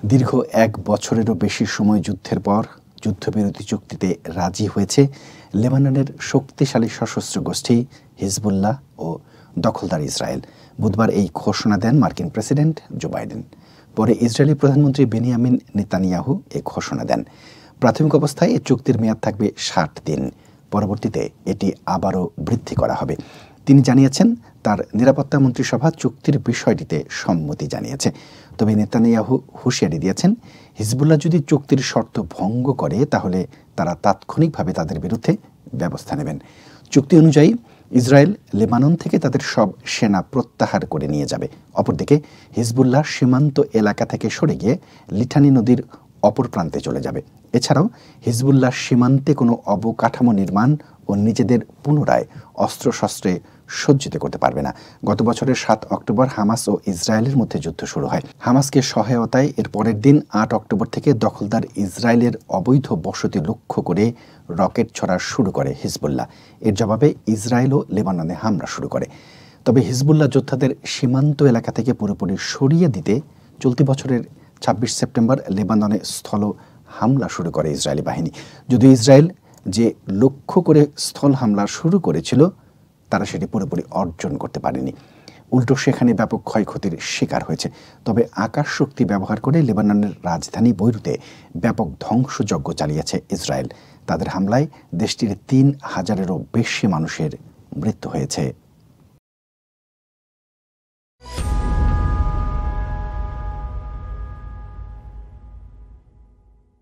দীর্ঘ ১ বছরেরও বেশি সময় যুদ্ধের পর যুদ্ধবিরতি চুক্তিতে রাজি হয়েছে লেবাননের শক্তিশালী সশস্ত্র গোষ্ঠী হিজবুল্লাহ ও দখলদার ইসরায়েল। বুধবার এই ঘোষণা দেন মার্কিন প্রেসিডেন্ট জো বাইডেন। পরে ইসরায়েলি প্রধানমন্ত্রী বেনিয়ামিন নেতানিয়াহু এ ঘোষণা দেন। প্রাথমিক অবস্থায় এই চুক্তির মেয়াদ থাকবে ৬০ দিন। পরবর্তীতে এটি আবারও বৃদ্ধি করা হবে। তিনি জানিয়েছেন, তার নিরাপত্তা মন্ত্রিসভা চুক্তির বিষয়টিতে সম্মতি জানিয়েছে। তবে নেতানিয়াহু হুঁশিয়ারি দিয়েছেন, হিজবুল্লাহ যদি চুক্তির শর্ত ভঙ্গ করে তাহলে তারা তাৎক্ষণিকভাবে তাদের বিরুদ্ধে ব্যবস্থা নেবেন। চুক্তি অনুযায়ী ইসরায়েল লেবানন থেকে তাদের সব সেনা প্রত্যাহার করে নিয়ে যাবে। অপরদিকে হিজবুল্লাহ সীমান্ত এলাকা থেকে সরে গিয়ে লিটানি নদীর অপর প্রান্তে চলে যাবে। এছাড়াও হিজবুল্লাহ সীমান্তে কোনো অবকাঠামো নির্মাণ ও নিজেদের পুনরায় অস্ত্রশস্ত্রে সজ্জিত করতে পারবে না। গত বছরের ৭ অক্টোবর হামাস ও ইসরায়েলের মধ্যে যুদ্ধ শুরু হয়। হামাসকে সহায়তায় এর পরের দিন ৮ অক্টোবর থেকে দখলদার ইসরায়েলের অবৈধ বসতি লক্ষ্য করে রকেট ছোড়া শুরু করে হিজবুল্লাহ। এর জবাবে ইসরায়েলও লেবাননে হামলা শুরু করে। তবে হিজবুল্লাহ যোদ্ধাদের সীমান্ত এলাকা থেকে পুরোপুরি সরিয়ে দিতে চলতি বছরের ২৬ সেপ্টেম্বর লেবাননে স্থল হামলা শুরু করে ইসরায়েলি বাহিনী। যদিও ইসরায়েল যে লক্ষ্য করে স্থল হামলা শুরু করেছিল তারা সেটি পুরোপুরি অর্জন করতে পারেনি। উল্টো সেখানে ব্যাপক ক্ষয়ক্ষতির শিকার হয়েছে। তবে আকাশ শক্তি ব্যবহার করে লেবাননের রাজধানী বৈরুতে ব্যাপক ধ্বংসযজ্ঞ চালিয়েছে ইসরায়েল। তাদের হামলায় দেশটির ৩,০০০-এরও বেশি মানুষের মৃত্যু হয়েছে।